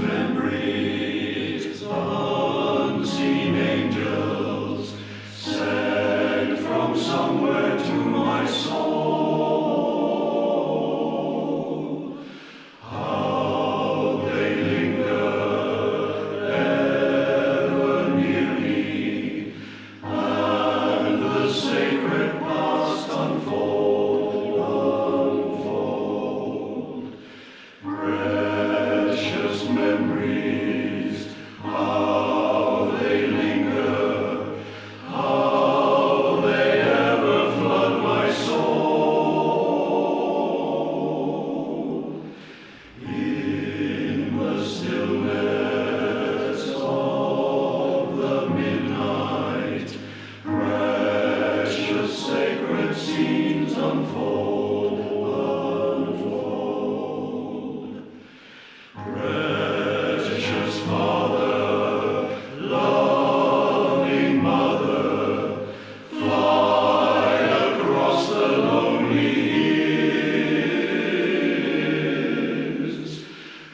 memories, unseen angels, sent from somewhere to my soul. How they linger ever near me, and the sacred past unfold. Precious memories, how they linger, how they ever flood my soul. In the stillness of the midnight, precious sacred scenes unfold. Precious Father, loving Mother, fly across the lonely years,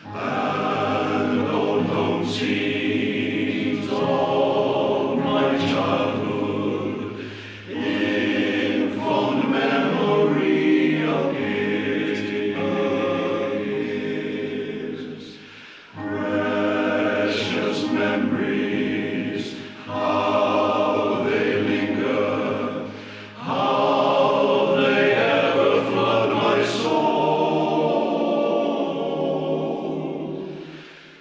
and old home scenes of my childhood in fond memory appears. Precious memories, how they linger, how they ever flood my soul.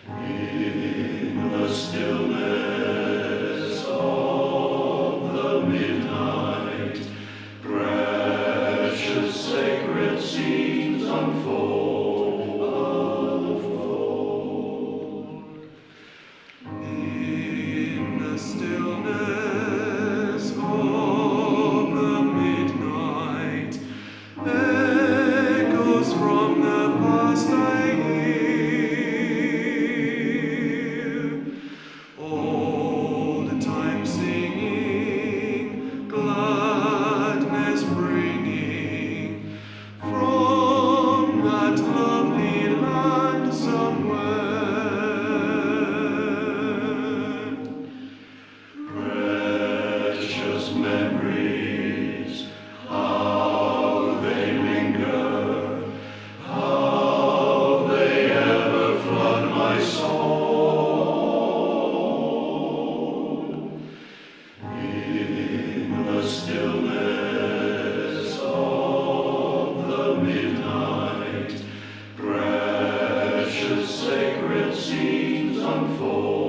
In the stillness of the midnight, precious sacred scenes unfold. In the stillness of the midnight, echoes from the past I hear. Old time singing, gladness bringing, from that lovely land somewhere. Precious memories, how they linger, how they ever flood my soul. In the stillness of the midnight, precious sacred scenes unfold.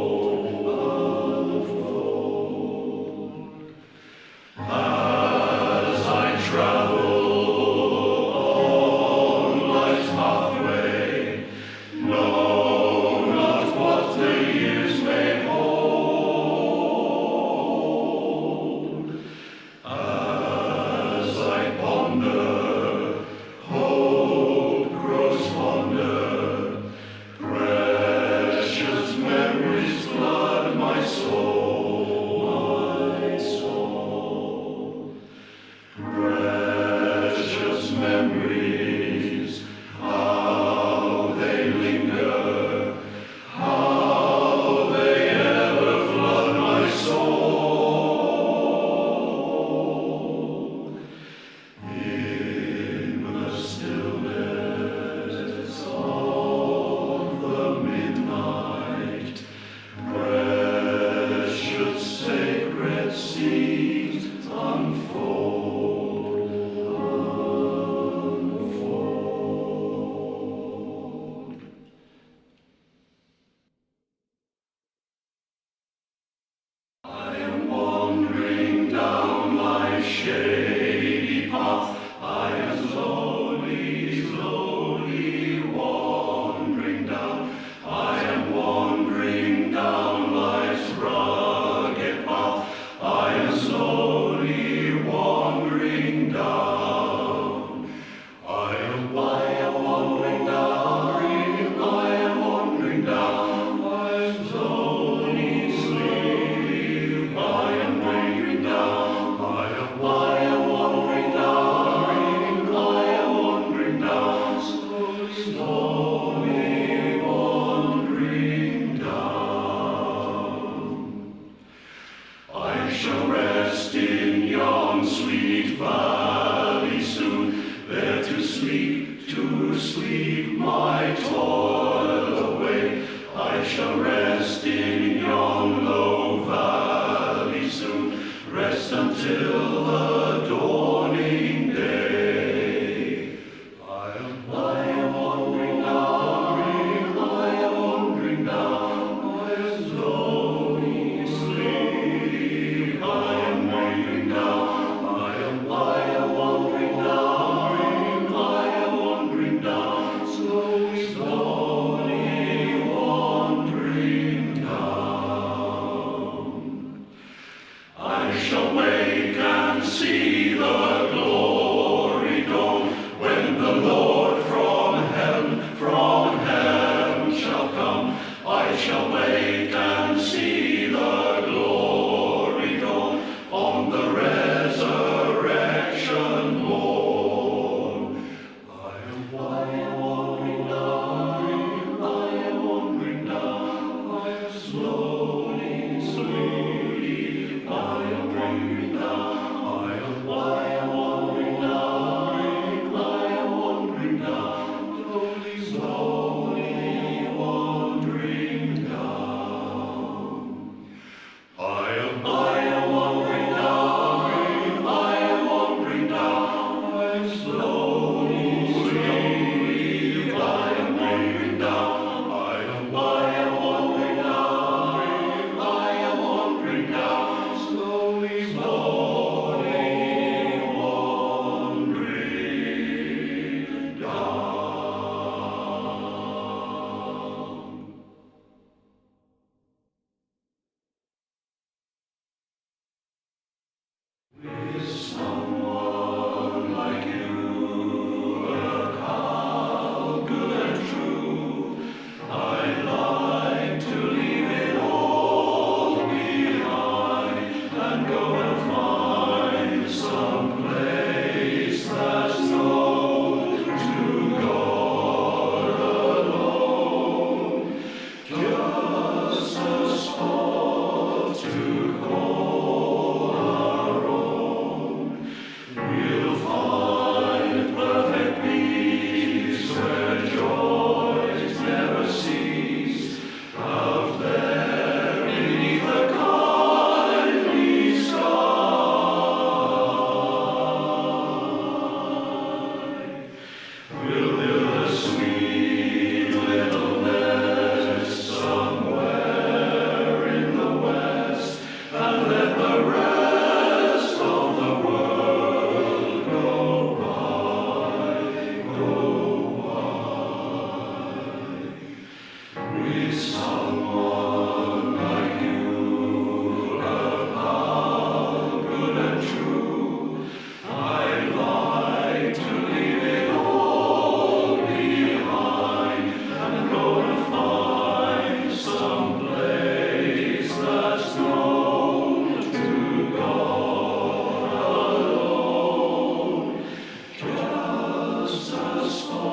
As I travel on life's pathway, know not what the years may hold. As I ponder, hope grows fonder. Precious memories to sleep my toil away. I shall rest in yon low valley soon, rest until the dawning day. I am wandering down, I am wandering down, I am slowly sleep. I am wandering down, I am wandering down, I am wandering down, slowly, slowly wandering down. I shall wake and see the glory dawn, when the Lord from heaven shall come. I shall wake and see the glory dawn on the resurrection morn. I am wandering down, I am wandering down, I am slowly sleep. I am wandering down, I am wandering down, I am wandering down, slowly, slowly wandering down. I am wandering down, I am wandering down, I am slowly sleep. I am wandering down, I am wandering down, I am wandering down, slowly, slowly wandering down. With someone like you, how good and true, I'd like to leave it all behind and go and find some place that's known to God alone, just a spot to call our own. We'll find perfect peace where joys never cease, out there beneath the kindly sky. We'll build a sweet little nest somewhere in the west, and let the rest of the world go by, go by. With someone like you, how good and true, I'd like to leave it all behind and go and find some place that's known to God alone, just a spot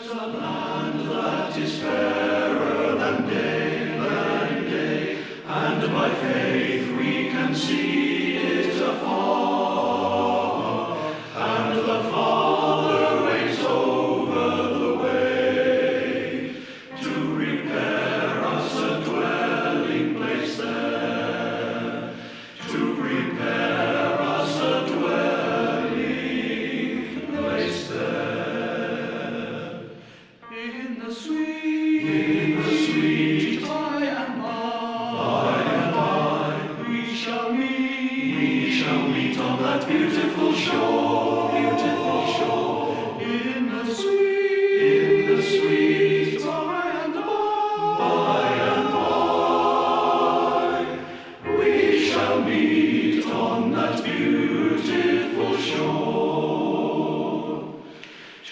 a land that is fairer than day, and by faith we can see it afar, and the Father waits over the way to prepare us a dwelling place there, to prepare us a dwelling place there. In the sweet by and by, we shall meet on that beautiful shore, in the sweet by and by, we shall meet on that beautiful shore.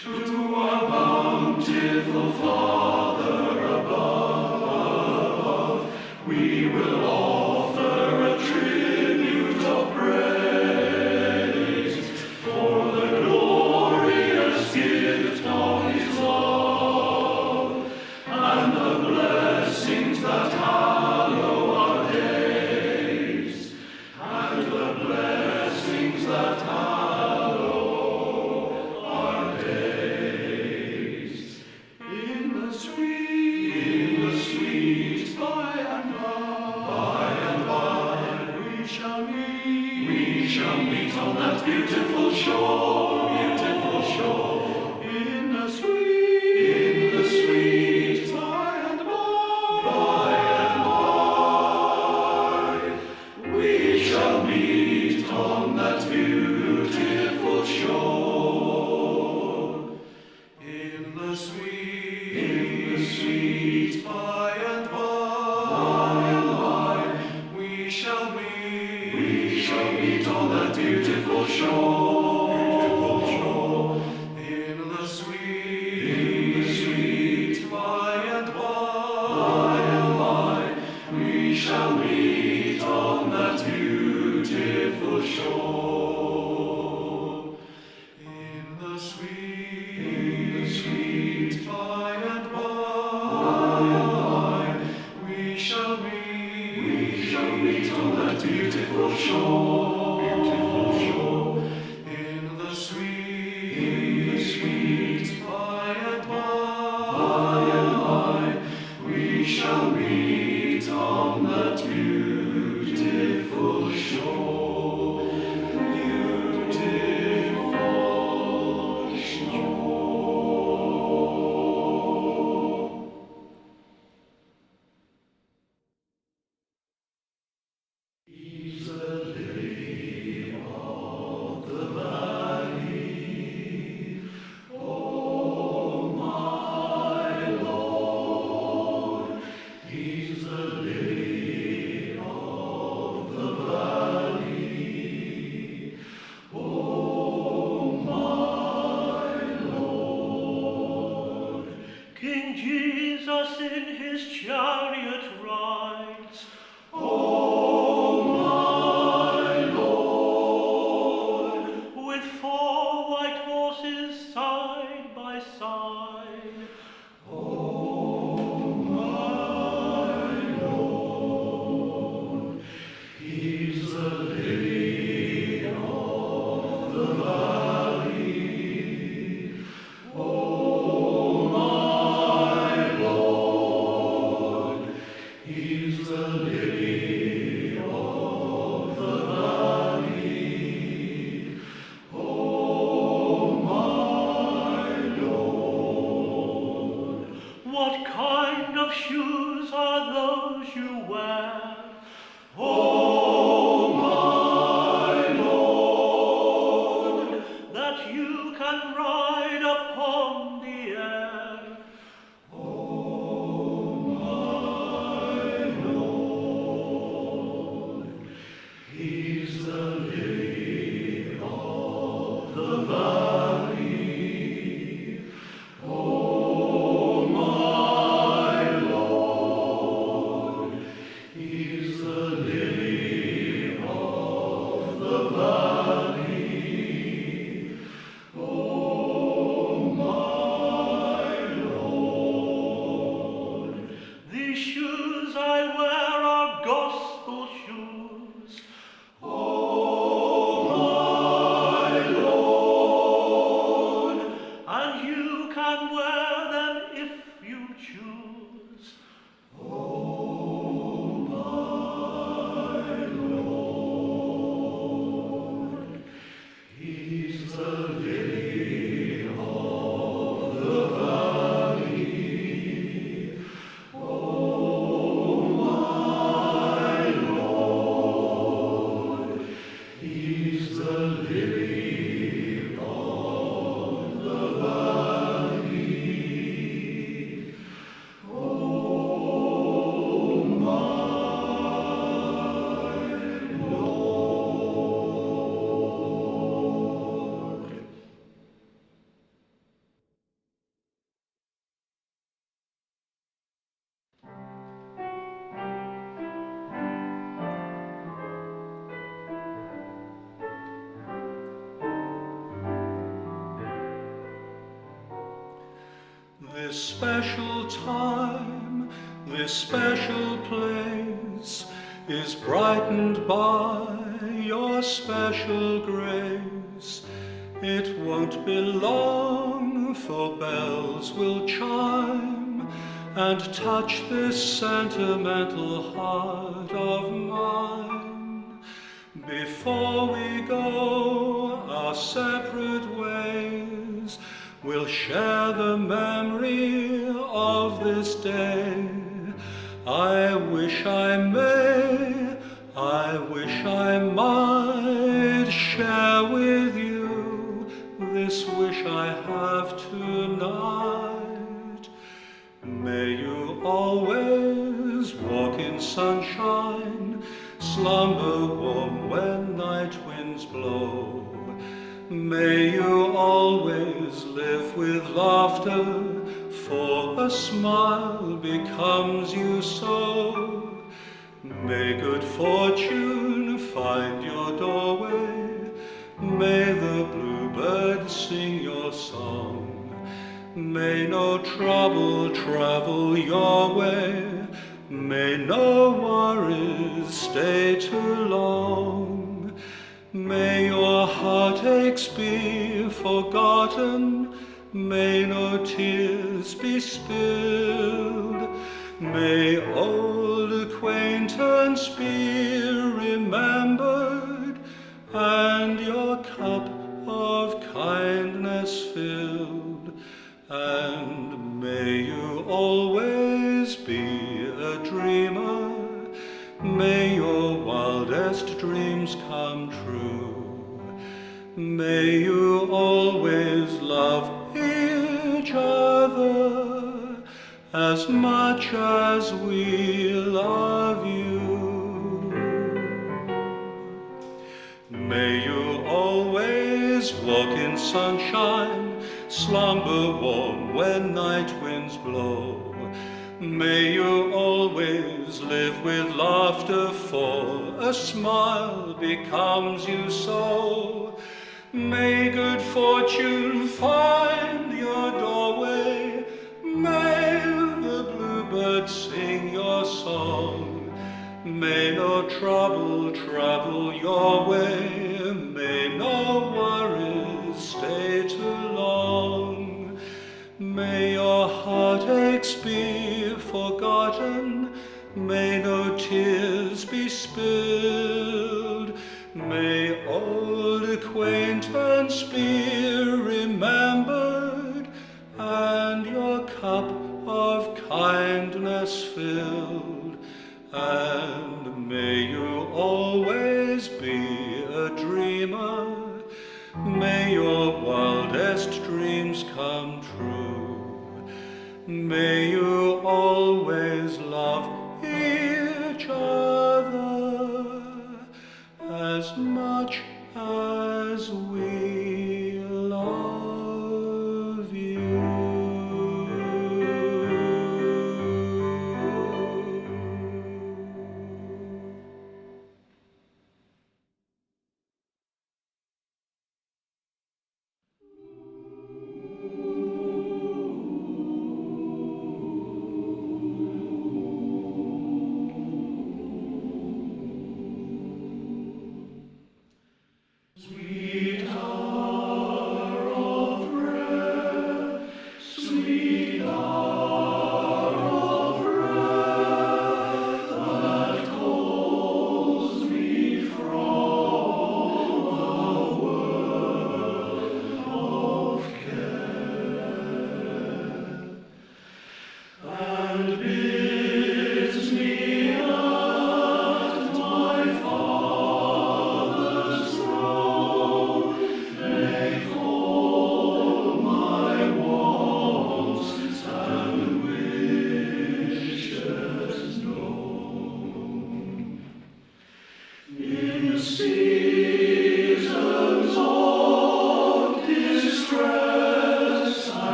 To our bountiful Father above, we will offer a tribute of praise for the glorious gift of His love and the blessings that hallow our days, and the blessings that hallow our days. In the sweet by and by, we shall meet on that beautiful shore, in the sweet by and by, we shall meet on that beautiful shore. In the sweet by and by, we shall meet on that beautiful shore. In the sweet by and by, we shall meet on that beautiful shore. In the sweet by and by, we shall meet on that beautiful shore. In the sweet by and by, we shall meet on that beautiful shore. Beautiful shore. He's the lily of the valley, oh my Lord. He's the lily of the valley, oh my Lord. King Jesus in his chariot rides, oh my Lord, with 4 white horses side by side. Oh my Lord, he's the lily of the valley. Oh my Lord, he's the lily of the valley. Oh my Lord. What kind of shoes are those you wear? Oh my Lord, that you can ride upon the air. Oh my Lord, he's the lily of the valley. Oh my Lord, he's the lily of the valley. Oh my choose. Oh, my Lord, He's the lily of the valley. Oh, my Lord, He's the lily of the valley. Oh, my Lord. This special time, this special place is brightened by your special grace. It won't be long, for bells will chime and touch this sentimental heart of mine. Before we go our separate ways, we'll share the memory of this day. I wish I may, I wish I might share with you this wish I have tonight. May you always walk in sunshine, slumber warm when night winds blow. May you always live with laughter, for a smile becomes you so. May good fortune find your doorway, may the bluebird sing your song. May no trouble travel your way, may no worries stay too long. May your heartaches be forgotten, may no tears be spilled. May old acquaintance be remembered, and your cup of kindness filled. And may you always be a dreamer, may your wildest dreams come true. May you always love each other as much as we love you. May you always walk in sunshine, slumber warm when night winds blow. May you always live with laughter, for a smile becomes you so. May good fortune find your doorway, may the bluebird sing your song. May no trouble travel your way, may no worries stay too long. May your heartaches be forgotten, may no tears be spilled. May old acquaintance be remembered, and your cup of kindness filled. And may you always be a dreamer, may your wildest dreams come true. May you always love each other as much as we love you.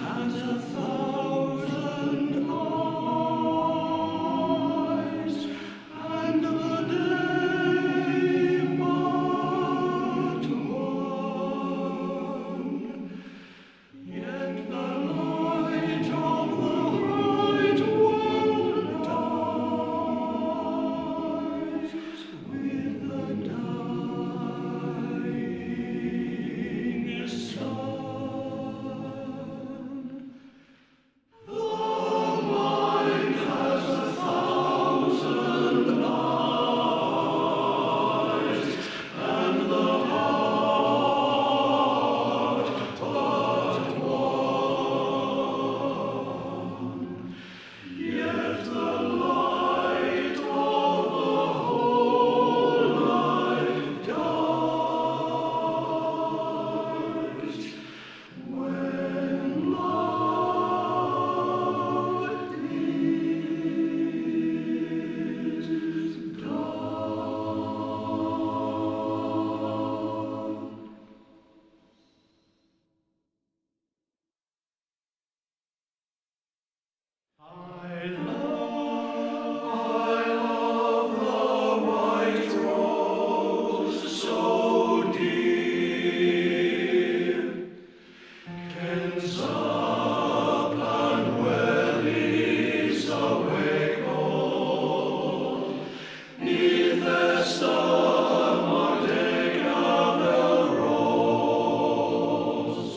has 1,000 eyes, and the day but one. Yet the light of the bright world dies with the dying sun. The mind has 1,000 eyes, and the heart but one. Yet the light of the whole life dies when love is done. I love the white rose so dear. Kens up and well is awake all, neath the stem of Degavel rose.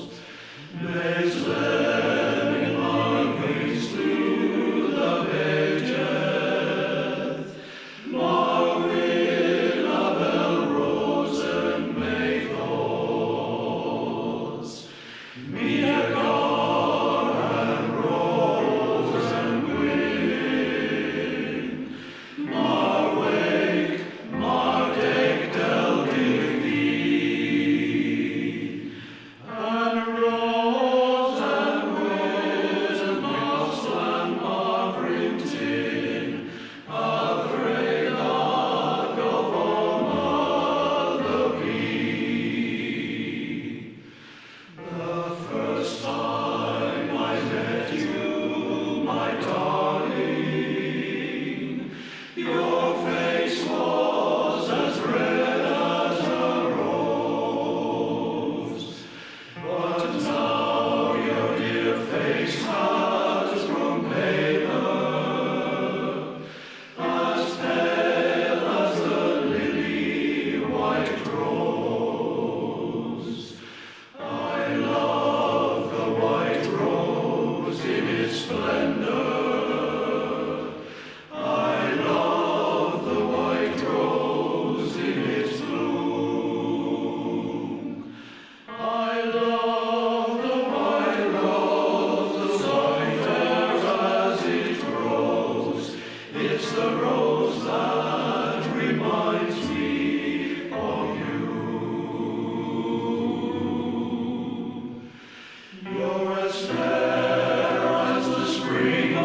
Mays lemming monkeys through the pages, mar Winabel rose and Maythos. Me a gar and rose and win, mar wake, mar take del thee, and rose and win, moss and mar printing, a frey that of all the bee. The first time I met you, my darling, your face was as red as a rose. But now your dear face has grown paler, as pale as the lily white rose. I love the white rose in its splendor. I love the white rose in its bloom. I love the white rose, so fair as it grows. It's the rose that reminds me of you. You're as fair as the spring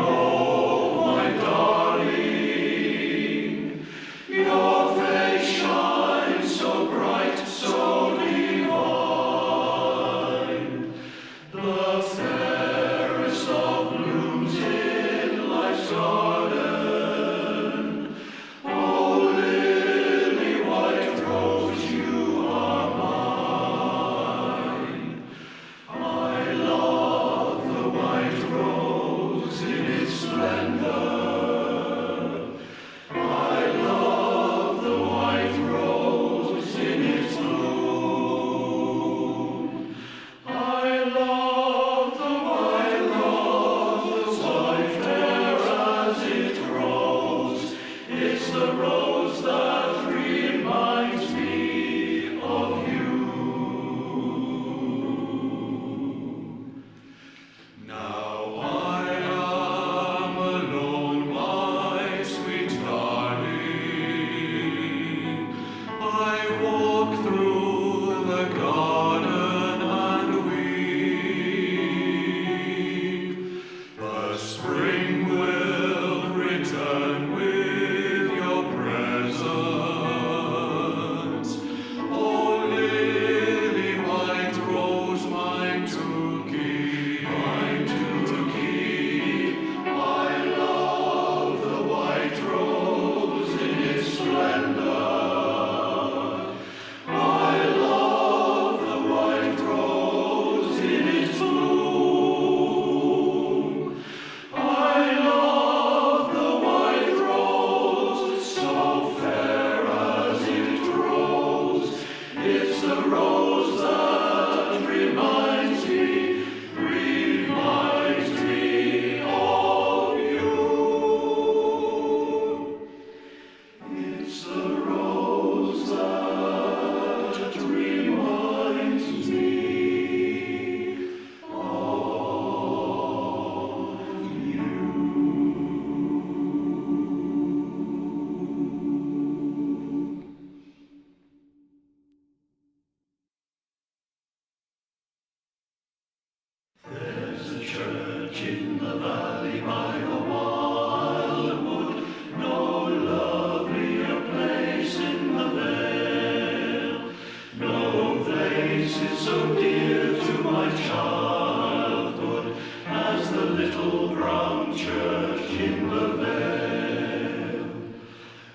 church in the valley by the wildwood, no lovelier place in the vale, no place is so dear to my childhood as the little brown church in the vale.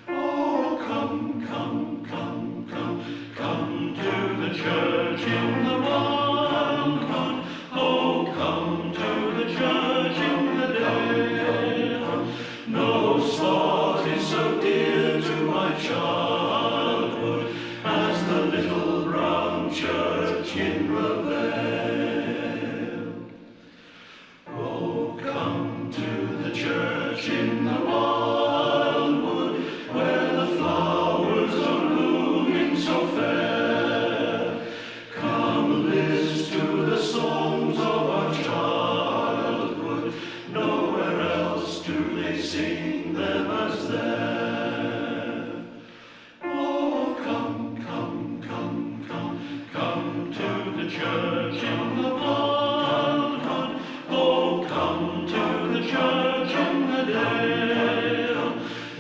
Oh, come, come, come, come, come to the church in the wildwood. Oh, come to the church in the dale. No spot is so dear to my childhood as the little brown church in the vale. Oh, come to the church in the wildwood, where the flowers are blooming so fair. Come list to the songs of our childhood, nowhere else do they sing them as there. Oh, come, come, come, come, come to the church in the wildwood. Oh, come to the church in the dale.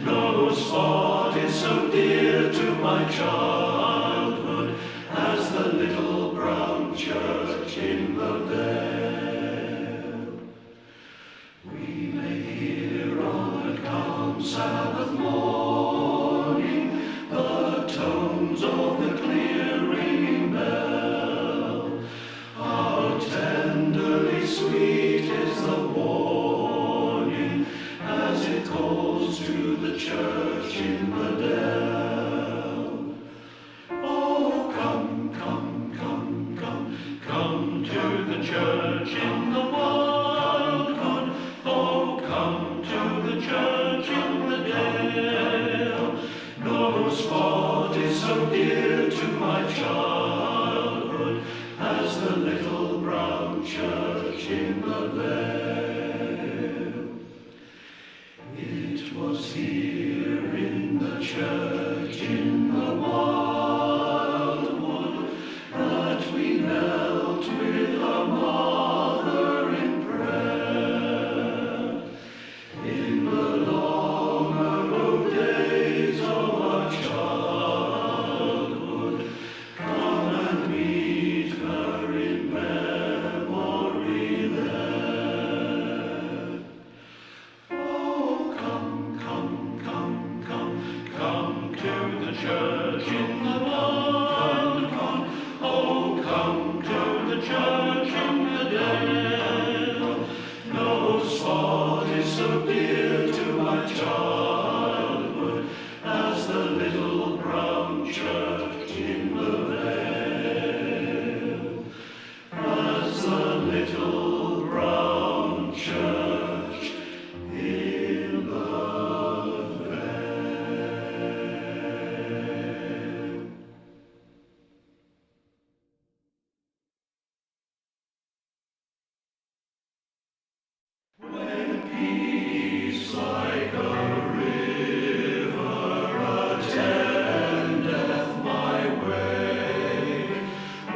No spot is so dear to my childhood as the little brown church in the vale. We may hear on a calm Sabbath morning the tones of the clear ringing bell. How tenderly sweet is the warning as it calls to the church in the dell. Oh, come, come, come, come, come to the church in the wildwood. Oh, come to the church in the dale. No spot is so dear to my childhood as the little brown church in the vale. It was here in the church in the wildwood that we knelt with our mother in prayer. In the long ago days of our childhood, come and meet her in memory there. Oh, come, come, come, come, come to the church in the wildwood. Oh, come to the church in the dale. No spot is so dear to my childhood as the little brown church in the vale. As the little brown church in the vale. When peace like a river attendeth my way,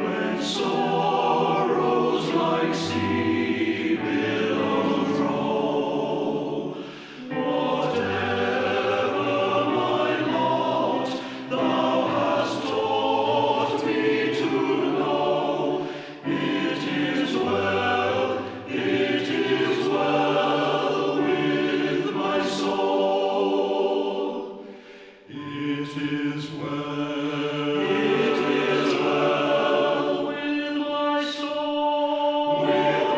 when sorrows like sea billows roll, whatever my lot, thou hast taught me to know. It is well, it is well with my soul. It is well with my soul. With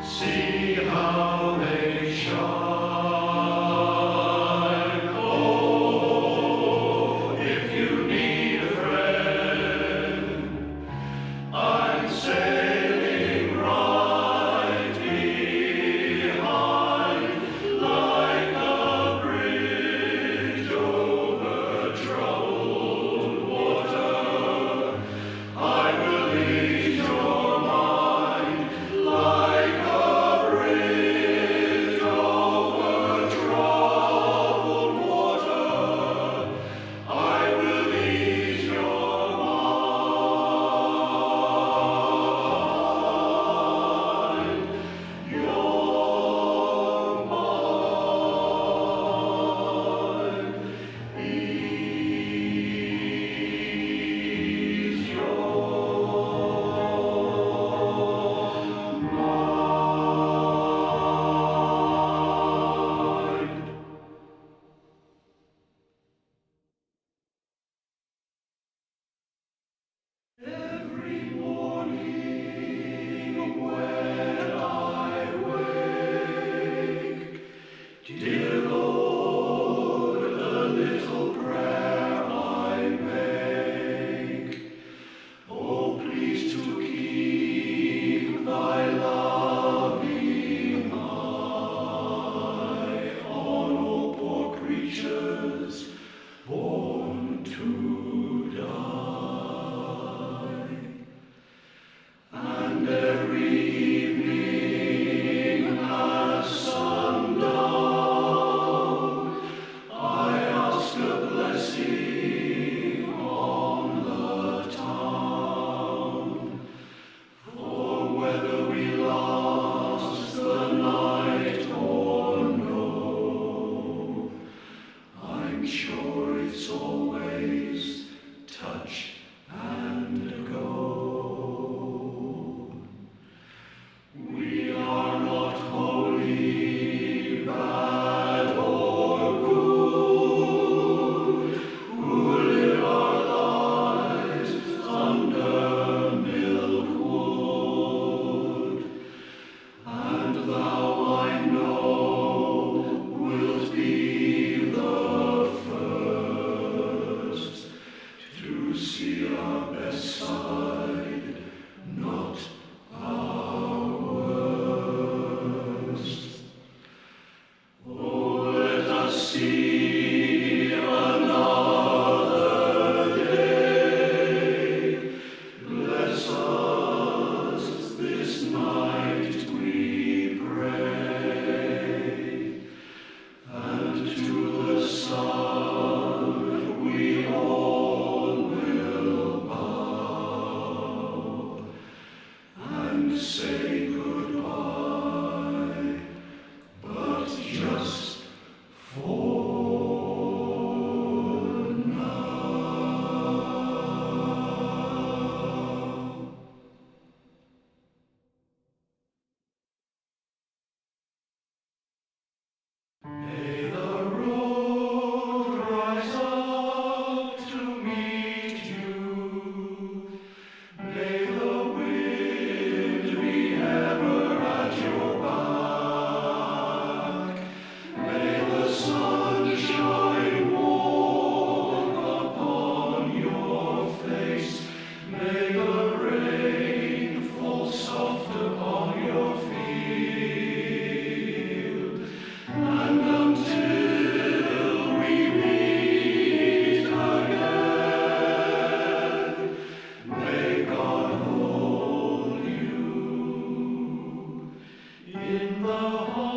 See how they shine. Oh, if you need a friend, I'm sailing right behind, like a bridge over troubled water. I will ease your mind, like a bridge over troubled water. I will ease your mind, ease your mind. Every morning when I wake, dear Lord, a little prayer I make. Oh, please to keep thy loving eye on all poor creatures born to die. And every evening at sundown, I ask a blessing on the town. For whether we lost the night or no, I'm sure it's always touch and go. We are not holy, bad or good, who live our lives under milk-wood. And thou, I know, wilt be the first to see our best side, not our worst. Oh, let us see another day. Bless us this night, we pray. And to the sun we all will bow and say goodbye, but just for now. May the road rise up to meet you. May the wind be ever at your back. May the sun shine warm upon your face. May the rain fall soft upon your field. And until we meet again, may God hold you in the heart.